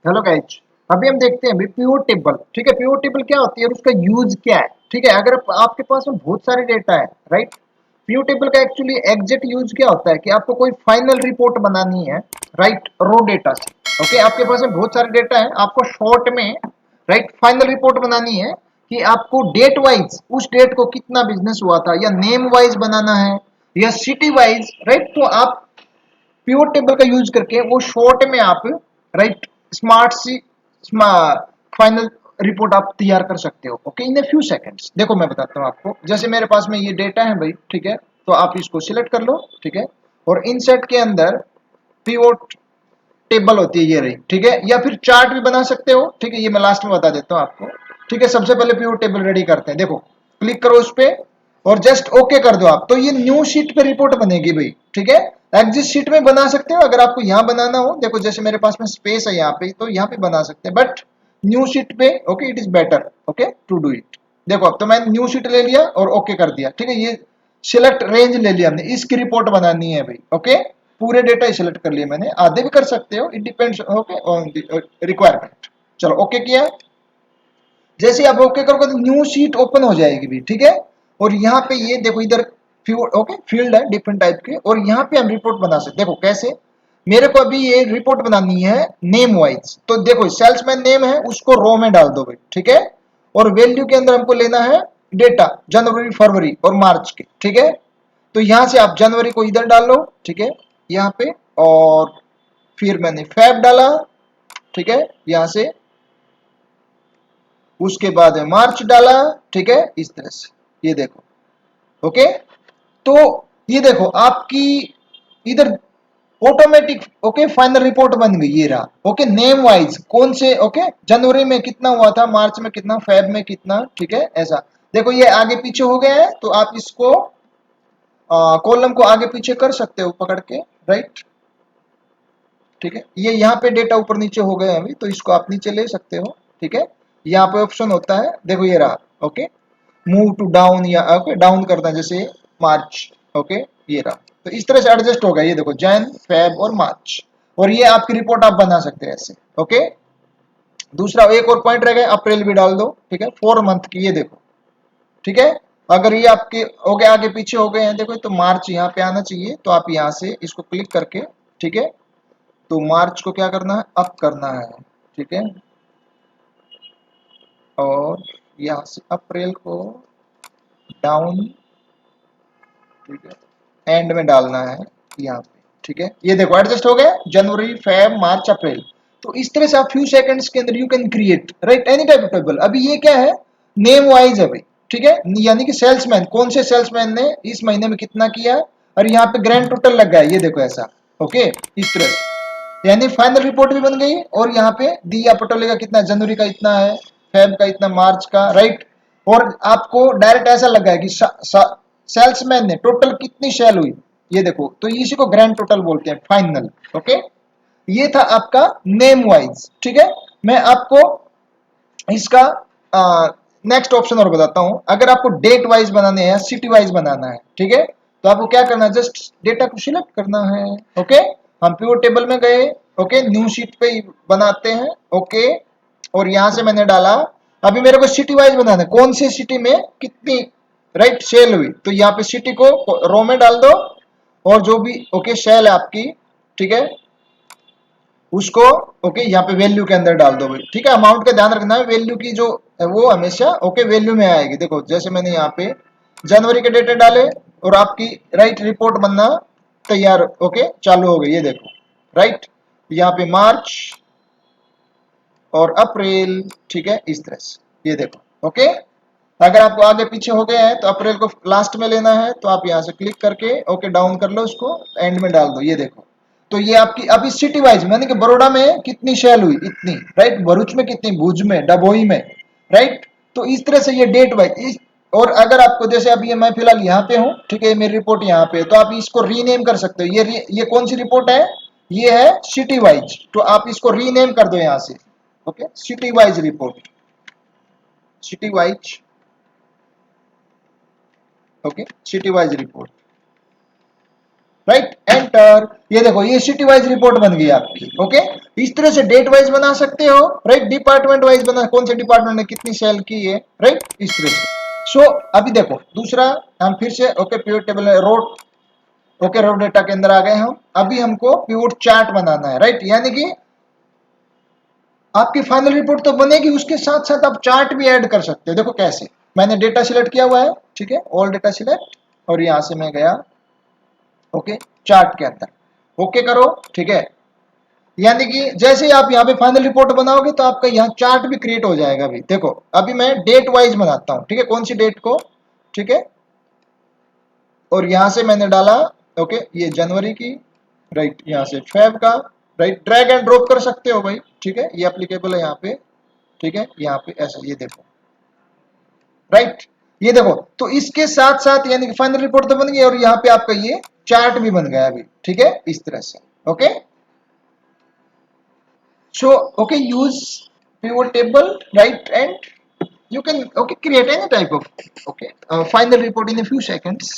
Hello guys, अभी हम देखते हैं पीओ टेबल। ठीक है, पीओ टेबल क्या होती है और उसका यूज क्या है। ठीक है, अगर आपके पास में बहुत सारे डेटा है, राइट। पीओ टेबल का एक्चुअली एग्जैक्ट यूज क्या होता है कि आपको कोई फाइनल रिपोर्ट बनानी है, राइट, रो डेटा से। ओके, आपके पास में बहुत सारे डेटा है, आपको शॉर्ट में, राइट, फाइनल रिपोर्ट बनानी है कि आपको डेट वाइज उस डेट को कितना बिजनेस हुआ था, या नेम वाइज बनाना है, या सिटी वाइज, राइट। तो आप प्योर टेबल का यूज करके वो शॉर्ट में आप, राइट, स्मार्ट सी फाइनल रिपोर्ट आप तैयार कर सकते हो। Okay, in a few seconds. देखो मैं बताता हूँ आपको, जैसे मेरे पास में ये डेटा है भाई, ठीक है, तो आप इसको सिलेक्ट कर लो, ठीक है, और इनसेट के अंदर पीवोट टेबल होती है ये रही, ठीक है, या फिर चार्ट भी बना सकते हो। ठीक है, ये मैं लास्ट में बता देता हूँ आपको। ठीक है, सबसे पहले पीवोट टेबल रेडी करते हैं। देखो, क्लिक करो उस पे और जस्ट ओके कर दो आप, तो ये न्यू शीट पे रिपोर्ट बनेगी भाई। ठीक है, एग्जिट शीट में बना सकते हो अगर आपको यहाँ बनाना हो। देखो जैसे मेरे पास में स्पेस है यहाँ पे, तो यहाँ पे बना सकते हैं, बट न्यू शीट पे okay it is better, okay, to do it. देखो अब तो मैंने न्यू शीट ले लिया और ओके कर दिया। ठीक है, ये सिलेक्ट रेंज ले लिया हमने, इसकी रिपोर्ट बनानी है भाई। ओके, पूरे डेटा ही सिलेक्ट कर लिए मैंने, आधे भी कर सकते हो, it depends okay on the requirement. चलो ओके किया। जैसे आप ओके करोगे तो न्यू शीट ओपन हो जाएगी भी। ठीक है, और यहाँ पे ये देखो इधर ओके फील्ड है डिफरेंट टाइप के, और यहाँ पे हम रिपोर्ट बना सकते। देखो कैसे, मेरे को अभी ये रिपोर्ट बनानी है नेम वाइज, तो देखो सेल्समैन नेम है उसको रो में डाल दो भाई। ठीक है, और वैल्यू के अंदर हमको लेना है डेटा जनवरी फरवरी और मार्च के। ठीक है, तो यहां से आप जनवरी को इधर डाल लो, ठीक है, यहाँ पे, और फिर मैंने फैब डाला, ठीक है, यहां से, उसके बाद मार्च डाला, ठीक है, इस तरह से, ये देखो। ओके, तो ये देखो आपकी इधर ऑटोमेटिक ओके फाइनल रिपोर्ट बन गई, ये रहा। ओके, नेम वाइज कौन से, ओके, जनवरी में कितना हुआ था, मार्च में कितना, फेब में कितना। ठीक है, ऐसा देखो ये आगे पीछे हो गया है, तो आप इसको कॉलम को आगे पीछे कर सकते हो पकड़ के, राइट। ठीक है, ये यहाँ पे डेटा ऊपर नीचे हो गए अभी, तो इसको आप नीचे ले सकते हो। ठीक है, यहाँ पे ऑप्शन होता है, देखो ये रहा। ओके, मूव टू डाउन, या ओके डाउन करना है, जैसे मार्च। ओके, ये रहा, तो इस तरह से एडजस्ट होगा। ये देखो जैन फेब और मार्च, और ये आपकी रिपोर्ट आप बना सकते हैं ऐसे। ओके, दूसरा एक और पॉइंट रह गया, अप्रैल भी डाल दो। ठीक है, 4 मंथ की, ये देखो। ठीक है, अगर ये आपके हो गए आगे पीछे हो गए हैं, देखो तो मार्च यहाँ पे आना चाहिए, तो आप यहाँ से इसको क्लिक करके, ठीक है, तो मार्च को क्या करना है, अप करना है। ठीक है, और यहाँ से अप्रैल को डाउन, ठीक है, एंड में डालना है यहाँ पे। ठीक है, ये देखो एडजस्ट हो गया, जनवरी फेब मार्च अप्रैल। तो इस तरह से आप फ्यू सेकंड्स के अंदर you can create, right, any type of table. अभी ये क्या है, नेम वाइज है भाई। ठीक है, यानी कि सेल्समैन, कौन से सेल्समैन ने इस महीने में कितना किया, और यहाँ पे ग्रैंड टोटल लग गया है, ये देखो ऐसा। ओके, इस तरह से, यानी फाइनल रिपोर्ट भी बन गई, और यहाँ पे दिया पटोले का कितना, जनवरी का इतना है, फेब का इतना, मार्च का, राइट। और आपको डायरेक्ट ऐसा लगा है कि सेल्समैन ने टोटल कितनी सेल हुई, ये देखो, तो इसी को ग्रैंड टोटल बोलते हैं, फाइनल। ओके, ये था आपका नेम वाइज। ठीक है, मैं आपको इसका नेक्स्ट ऑप्शन और बताता हूं, अगर आपको डेट वाइज बनाने हैं या सिटी वाइज बनाना है, ठीक है, तो आपको क्या करना है, जस्ट डेटा को सिलेक्ट करना है। ओके, हम पिवट टेबल में गए, ओके, न्यू शीट पे बनाते हैं। ओके, और यहां से मैंने डाला, अभी मेरे को सिटी वाइज बनाना है, कौन सी सिटी में कितनी, राइट, सेल हुई, तो यहाँ पे सिटी को रो में डाल दो, और जो भी ओके सेल है आपकी, ठीक है, उसको ओके यहाँ पे वैल्यू के अंदर डाल दो भाई। ठीक है, अमाउंट का ध्यान रखना है, वैल्यू की जो है वो हमेशा ओके वैल्यू में आएगी। देखो जैसे मैंने यहाँ पे जनवरी के डेटे डाले, और आपकी राइट रिपोर्ट बनना तैयार, ओके, चालू हो गई, ये देखो, राइट, यहाँ पे मार्च और अप्रैल। ठीक है, इस तरह से, ये देखो। ओके, अगर आपको आगे पीछे हो गया है तो अप्रैल को लास्ट में लेना है, तो आप यहाँ से क्लिक करके ओके डाउन कर लो, उसको एंड में डाल दो, ये देखो। तो ये आपकी अभी सिटी वाइज, मैंने कि बड़ोड़ा में कितनी सेल हुई इतनी, राइट, भरूच में कितनी, भुज में, डभोई में, राइट। तो इस तरह से ये डेट वाइज, और अगर आपको जैसे अभी ये मैं फिलहाल यहाँ पे हूँ, ठीक है, मेरी रिपोर्ट यहाँ पे, तो आप इसको रीनेम कर सकते हो। ये कौन सी रिपोर्ट है, ये है सिटी वाइज, तो आप इसको रीनेम कर दो यहाँ से। Okay, city wise report, city wise, okay, city wise report. Right, enter. ये देखो ये सिटी वाइज रिपोर्ट बन गई आपकी। ओके, इस तरह से डेट वाइज बना सकते हो, राइट, डिपार्टमेंट वाइज बना, कौन से डिपार्टमेंट ने कितनी सेल की है, राइट, इस तरह से। सो अभी देखो दूसरा, हम फिर से okay pivot table road, okay row data के अंदर आ गए हम। अभी हमको पिवट चार्ट बनाना है, राइट, यानी कि आपकी फाइनल रिपोर्ट तो बनेगी, उसके साथ साथ आप चार्ट भी ऐड कर सकते हो। देखो कैसे, मैंने डेटा सिलेक्ट किया हुआ है, ठीक है, ऑल डेटा सिलेक्ट, और यहां से मैं गया ओके चार्ट के अंदर, ओके करो, ठीक है। यानी कि जैसे ही आप यहाँ पे फाइनल रिपोर्ट बनाओगे तो आपका यहाँ चार्ट भी क्रिएट हो जाएगा। अभी देखो, अभी मैं डेट वाइज बनाता हूँ, ठीक है, कौन सी डेट को, ठीक है, और यहां से मैंने डाला ओके ये जनवरी की, राइट, यहाँ से फेब का, राइट, ड्रैग एंड ड्रॉप कर सकते हो भाई, ठीक है, ये एप्लीकेबल है यहाँ पे, ठीक है, यहाँ पे ऐसा, ये देखो, राइट, ये देखो। तो इसके साथ साथ यानी कि फाइनल रिपोर्ट तो बन गई और यहाँ पे आपका ये चार्ट भी बन गया अभी, ठीक है, इस तरह से। Okay, so okay, use pivot table, right, and you can okay create any type of okay final report in a few seconds.